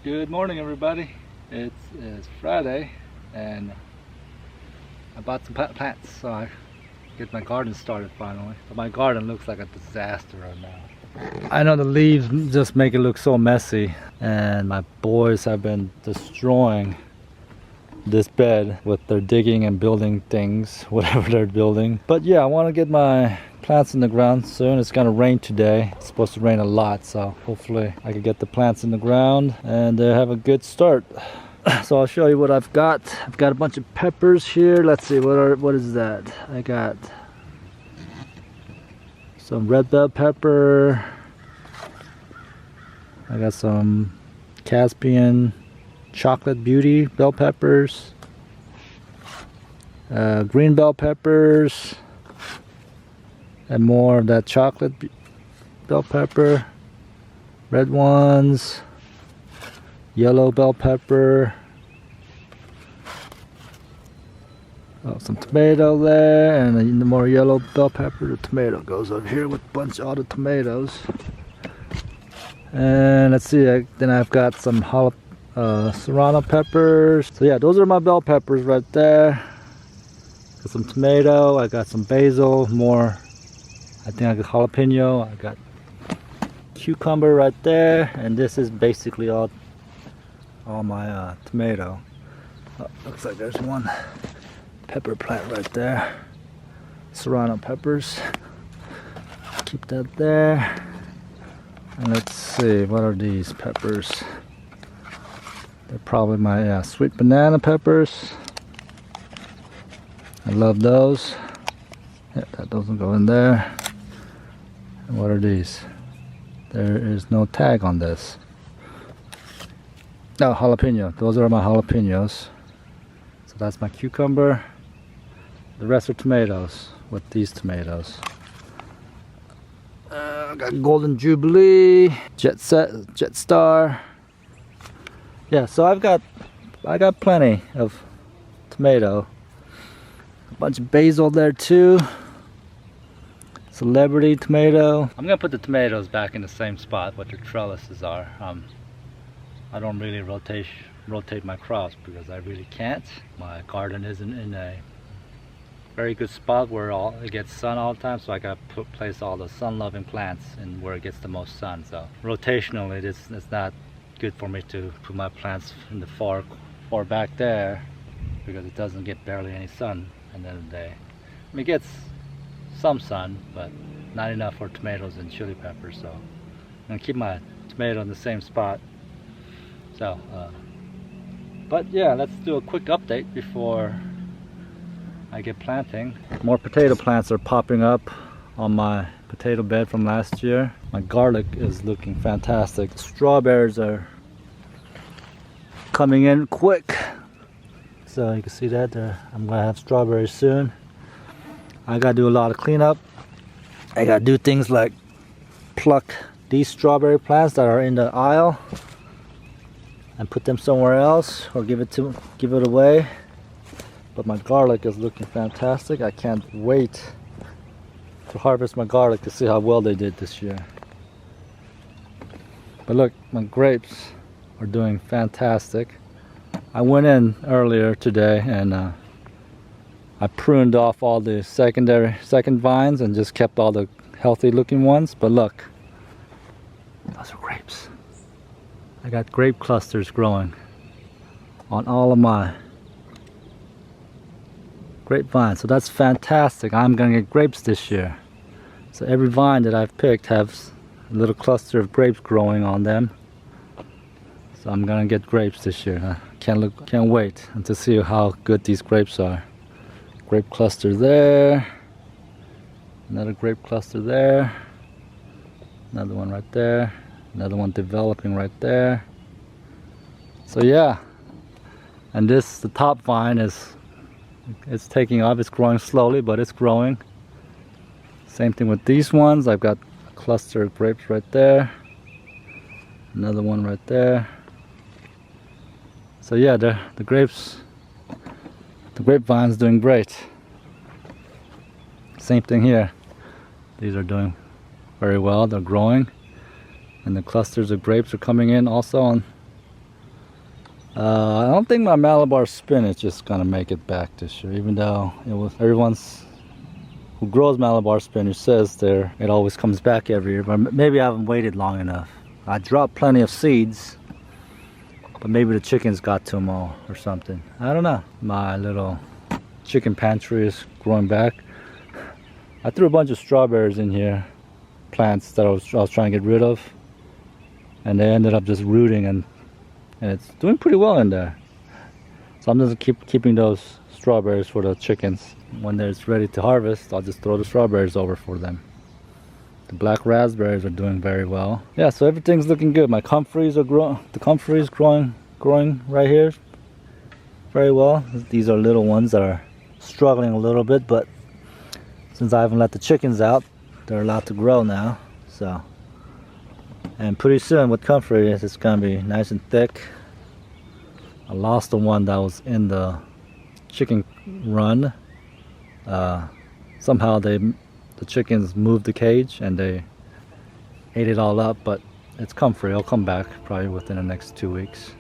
Good morning, everybody. It's Friday, and I bought some plants, so I get my garden started finally. But my garden looks like a disaster right now. I know the leaves just make it look so messy, and my boys have been destroying this bed with their digging and building things, whatever they're building. But yeah, I want to get my plants in the ground soon. It's gonna rain today. It's supposed to rain a lot, so hopefully I can get the plants in the ground and have a good start. So I'll show you what I've got. I've got a bunch of peppers here. Let's see, what is that? I got some red bell pepper. I got some Caspian chocolate beauty bell peppers, green bell peppers, and more of that chocolate bell pepper, red ones, yellow bell pepper, some tomato there, and the more yellow bell pepper. The tomato goes over here with a bunch of all the tomatoes. And let's see, then I've got some serrano peppers. So yeah, those are my bell peppers right there. Got some tomato, I got some basil, more, I think I got jalapeno, I got cucumber right there, and this is basically all my tomato. Oh, looks like there's one pepper plant right there. Serrano peppers. Keep that there. And let's see, what are these peppers? They're probably my sweet banana peppers. I love those. Yeah, that doesn't go in there. And what are these? There is no tag on this. Oh, jalapeno. Those are my jalapenos. So that's my cucumber. The rest are tomatoes with these tomatoes. I got Golden Jubilee, Jet Star. Yeah, so I got plenty of tomato. A bunch of basil there too. Celebrity tomato. I'm gonna put the tomatoes back in the same spot where the trellises are. I don't really rotate my crops because I really can't. My garden isn't in a very good spot where it gets sun all the time, so I gotta place all the sun-loving plants in where it gets the most sun. So rotationally, it's not good for me to put my plants in the far back there because it doesn't get barely any sun at the end of the day. I mean, it gets some sun, but not enough for tomatoes and chili peppers. So I'm gonna keep my tomato in the same spot. So, but yeah, let's do a quick update before I get planting. More potato plants are popping up on my potato bed from last year. My garlic is looking fantastic. Strawberries are coming in quick. So you can see that there. I'm gonna have strawberries soon. I gotta do a lot of cleanup. I gotta do things like pluck these strawberry plants that are in the aisle and put them somewhere else or give it away. But my garlic is looking fantastic. I can't wait to harvest my garlic to see how well they did this year. But look, my grapes are doing fantastic. I went in earlier today and I pruned off all the second vines and just kept all the healthy looking ones. But look, those are grapes. I got grape clusters growing on all of my grapevine, so that's fantastic. I'm gonna get grapes this year. So every vine that I've picked has a little cluster of grapes growing on them. So I'm gonna get grapes this year. Can't wait to see how good these grapes are. Grape cluster there. Another grape cluster there. Another one right there. Another one developing right there. So yeah. And the top vine it's taking off. It's growing slowly, but it's growing. Same thing with these ones. I've got a cluster of grapes right there. Another one right there. So yeah, the grapevine's doing great. Same thing here. These are doing very well. They're growing. And the clusters of grapes are coming in also on I don't think my Malabar spinach is gonna make it back this year, even though everyone's who grows Malabar spinach says it always comes back every year, but maybe I haven't waited long enough. I dropped plenty of seeds, but maybe the chickens got to them all or something. I don't know. My little chicken pantry is growing back. I threw a bunch of strawberries in here, plants that I was trying to get rid of, and they ended up just rooting, and it's doing pretty well in there. So I'm just keeping those strawberries for the chickens. When they're ready to harvest, I'll just throw the strawberries over for them. The black raspberries are doing very well. Yeah, so everything's looking good. My comfreys are growing. The comfrey is growing right here very well. These are little ones that are struggling a little bit, but since I haven't let the chickens out, they're allowed to grow now. So, and pretty soon with comfrey, it's gonna be nice and thick. I lost the one that was in the chicken run. Somehow the chickens moved the cage and they ate it all up, but it's comfrey. It'll come back probably within the next 2 weeks,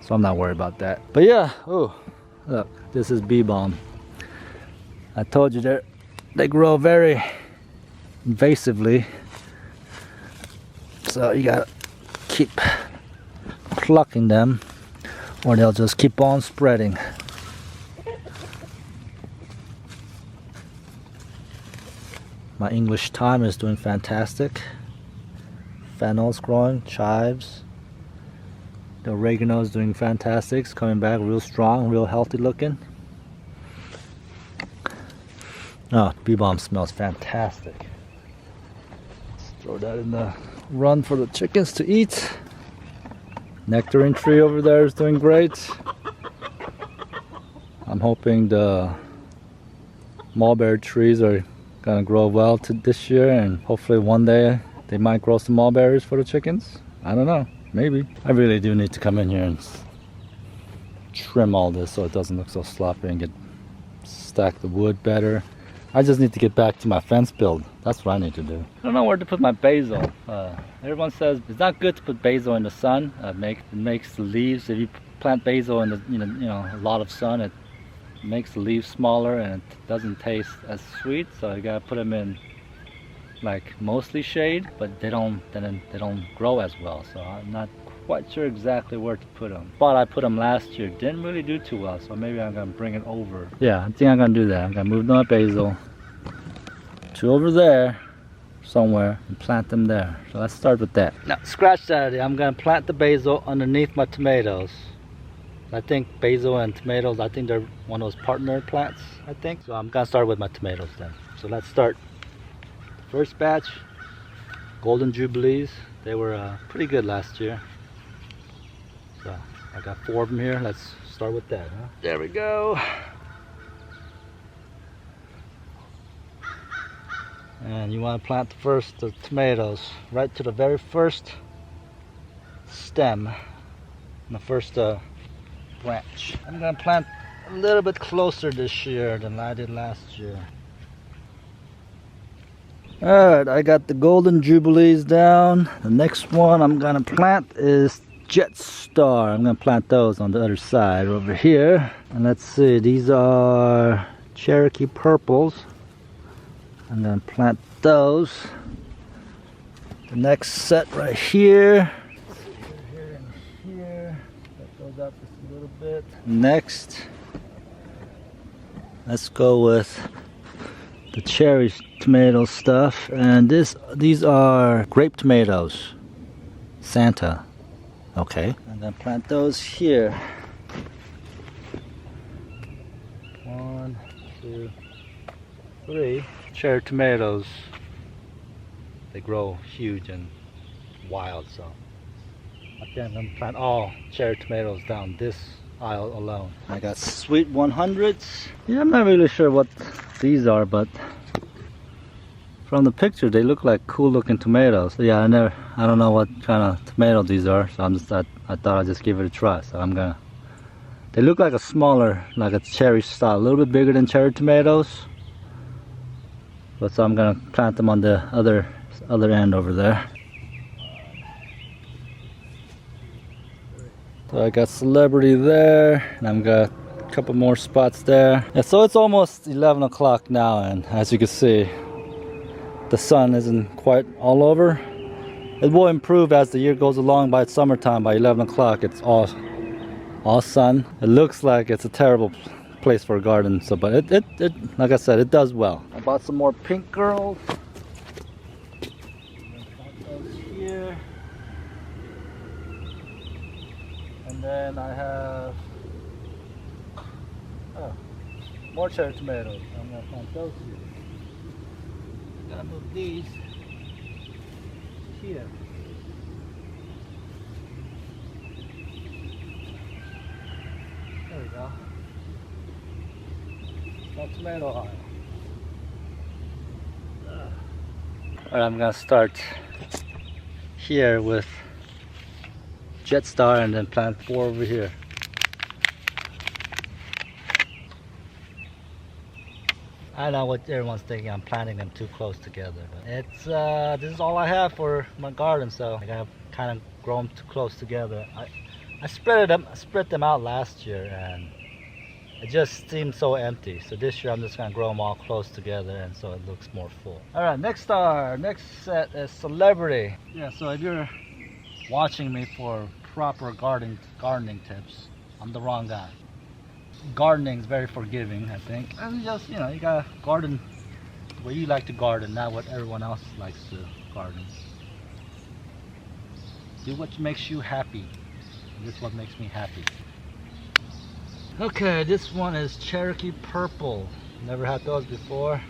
so I'm not worried about that. But yeah, oh look, this is bee balm. I told you they grow very invasively, so you gotta keep plucking them or they'll just keep on spreading. My English thyme is doing fantastic. Fennel's growing, chives. The oregano is doing fantastic. It's coming back real strong, real healthy looking. Oh, bee balm smells fantastic. Let's throw that in the run for the chickens to eat. Nectarine tree over there is doing great. I'm hoping the mulberry trees are gonna grow well this year, and hopefully one day they might grow some mulberries for the chickens. I don't know, maybe. I really do need to come in here and trim all this so it doesn't look so sloppy and stack the wood better. I just need to get back to my fence build. That's what I need to do. I don't know where to put my basil. Everyone says it's not good to put basil in the sun. It makes the leaves, if you plant basil in the you know a lot of sun, it makes the leaves smaller and it doesn't taste as sweet. So you gotta put them in like mostly shade, but they don't grow as well. So I'm not quite sure exactly where to put them. But I put them last year, didn't really do too well, so maybe I'm gonna bring it over. Yeah, I think I'm gonna do that. I'm gonna move my basil to over there somewhere and plant them there. So let's start with that. Now scratch that idea. I'm gonna plant the basil underneath my tomatoes. I think basil and tomatoes, I think they're one of those partner plants, I think. So I'm gonna start with my tomatoes then. So let's start. First batch, Golden Jubilees. They were pretty good last year. So I got 4 of them here. Let's start with that, huh? There we go. And you want to plant the tomatoes right to the very first stem, the first branch. I'm gonna plant a little bit closer this year than I did last year. Alright, I got the Golden Jubilees down. The next one I'm gonna plant is Jet Star. I'm gonna plant those on the other side over here. And let's see, these are Cherokee Purples. I'm gonna plant those. The next set right here. Here and here. Set those up just a little bit. Next, let's go with the cherry tomato stuff, and these are grape tomatoes. Santa. Okay. I'm gonna plant those here. 1, 2, 3. Cherry tomatoes. They grow huge and wild, so I think I'm gonna plant all cherry tomatoes down this aisle alone. I got sweet 100s. Yeah, I'm not really sure what these are, but from the picture they look like cool looking tomatoes. So yeah, I don't know what kind of tomato these are, so I thought I'd just give it a try. So they look like a smaller, like a cherry style, a little bit bigger than cherry tomatoes. But so I'm gonna plant them on the other end over there. So I got Celebrity there, and I've got a couple more spots there. Yeah, so it's almost 11 o'clock now, and as you can see, the sun isn't quite all over. It will improve as the year goes along. By summertime, by 11 o'clock, it's all sun. It looks like it's a terrible place for a garden, so but it like I said, it does well. I bought some more pink girls. Here. And then I have more cherry tomatoes. I'm gonna plant those here. Gotta move these here. There we go. No tomato oil. Alright, I'm gonna start here with Jet Star and then plant 4 over here. I know what everyone's thinking, I'm planting them too close together, but it's this is all I have for my garden, so I gotta kind of grow them too close together. I spread them out last year, and it just seemed so empty. So this year I'm just gonna grow them all close together, and so it looks more full. All right, next set is Celebrity. Yeah, so if you're watching me for proper gardening tips, I'm the wrong guy. Gardening is very forgiving, I think. And just, you know, you gotta garden the way you like to garden, not what everyone else likes to garden. Do what makes you happy. This is what makes me happy. Okay, this one is Cherokee Purple. Never had those before.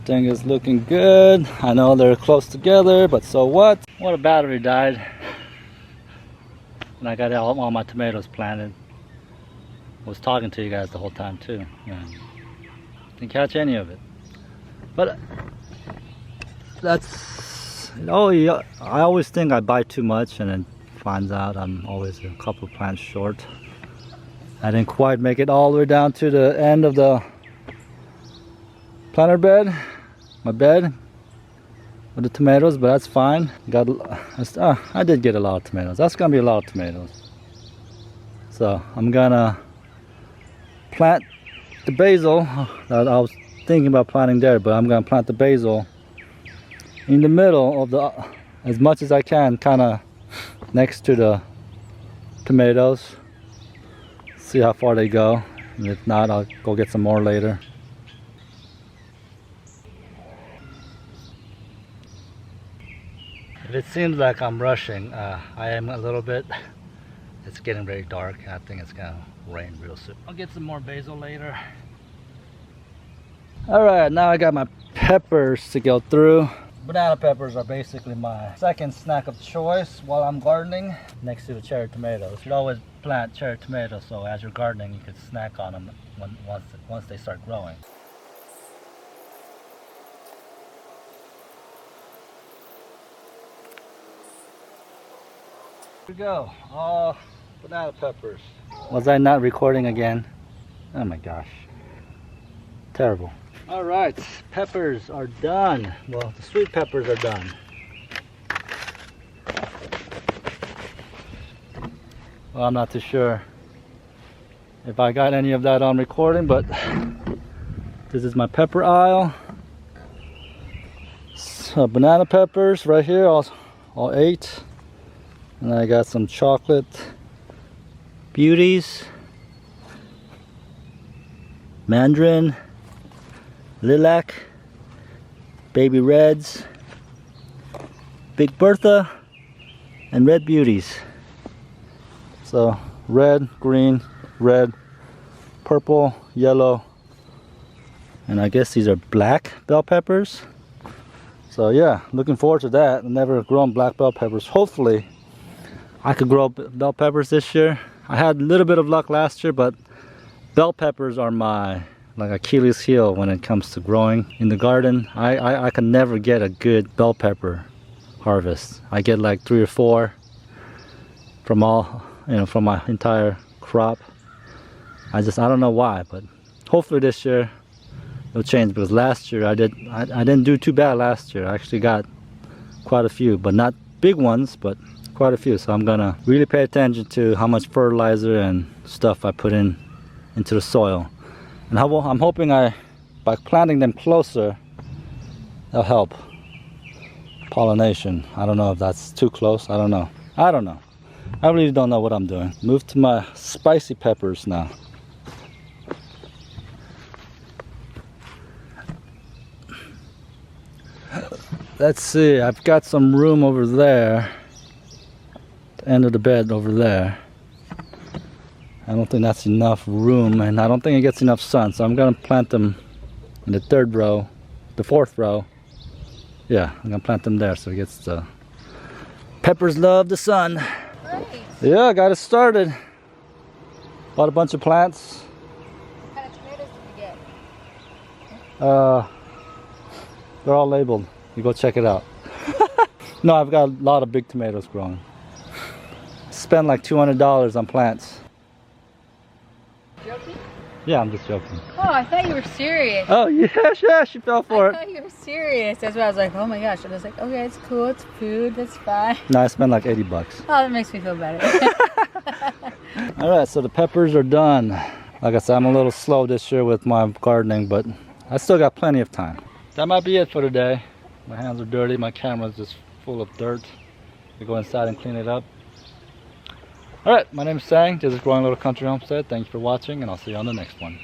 Thing is looking good. I know they're close together, but so what? What a battery died. And I got all my tomatoes planted. I was talking to you guys the whole time too. Yeah. Didn't catch any of it. But that's, oh yeah, I always think I buy too much and then finds out I'm always a couple plants short. I didn't quite make it all the way down to the end of the planter bed, my bed with the tomatoes, but that's fine. I did get a lot of tomatoes. That's gonna be a lot of tomatoes. So I'm gonna plant the basil. I was thinking about planting there, but I'm gonna plant the basil in the middle of the, as much as I can, kind of next to the tomatoes. See how far they go, and if not, I'll go get some more later. If it seems like I'm rushing, I am a little bit. It's getting very dark. I think it's gonna rain real soon. I'll get some more basil later. Alright, now I got my peppers to go through. Banana peppers are basically my second snack of choice while I'm gardening, next to the cherry tomatoes. You should always plant cherry tomatoes so as you're gardening you can snack on them once they start growing. Here we go, all banana peppers. Was I not recording again? Oh my gosh, terrible. All right, peppers are done. Well, the sweet peppers are done. Well, I'm not too sure if I got any of that on recording, but this is my pepper aisle. So banana peppers right here, all 8. And I got some chocolate beauties, mandarin, lilac, baby reds, Big Bertha, and red beauties. So red, green, red, purple, yellow, and I guess these are black bell peppers. So yeah, looking forward to that. I've never grown black bell peppers. Hopefully I could grow bell peppers this year. I had a little bit of luck last year, but bell peppers are my like Achilles heel when it comes to growing in the garden. I can never get a good bell pepper harvest. I get like 3 or 4 from all, you know, from my entire crop. I don't know why, but hopefully this year it'll change, because last year I didn't do too bad last year. I actually got quite a few, but not big ones, but quite a few. So I'm gonna really pay attention to how much fertilizer and stuff I put into the soil. And I'm hoping by planting them closer, that'll help pollination. I don't know if that's too close. I don't know. I really don't know what I'm doing. Move to my spicy peppers now. Let's see, I've got some room over there, the end of the bed over there. I don't think that's enough room, and I don't think it gets enough sun, so I'm gonna plant them in the fourth row. Yeah, I'm gonna plant them there so it gets the peppers love the sun. Great. Yeah, I got it started. Bought a bunch of plants. What kind of tomatoes did you get? They're all labeled. You go check it out. No, I've got a lot of big tomatoes growing. Spent like $200 on plants. Joking? Yeah, I'm just joking. Oh, I thought you were serious. Oh, yeah, she fell for it. I thought you were serious. That's why I was like, oh my gosh. And I was like, okay, it's cool. It's food. That's fine. No, I spent like $80. Oh, that makes me feel better. Alright, so the peppers are done. Like I said, I'm a little slow this year with my gardening, but I still got plenty of time. That might be it for today. My hands are dirty. My camera's just full of dirt. We go inside and clean it up. Alright, my name is Sang. This is Growing Little Country Homestead. Thank you for watching, and I'll see you on the next one.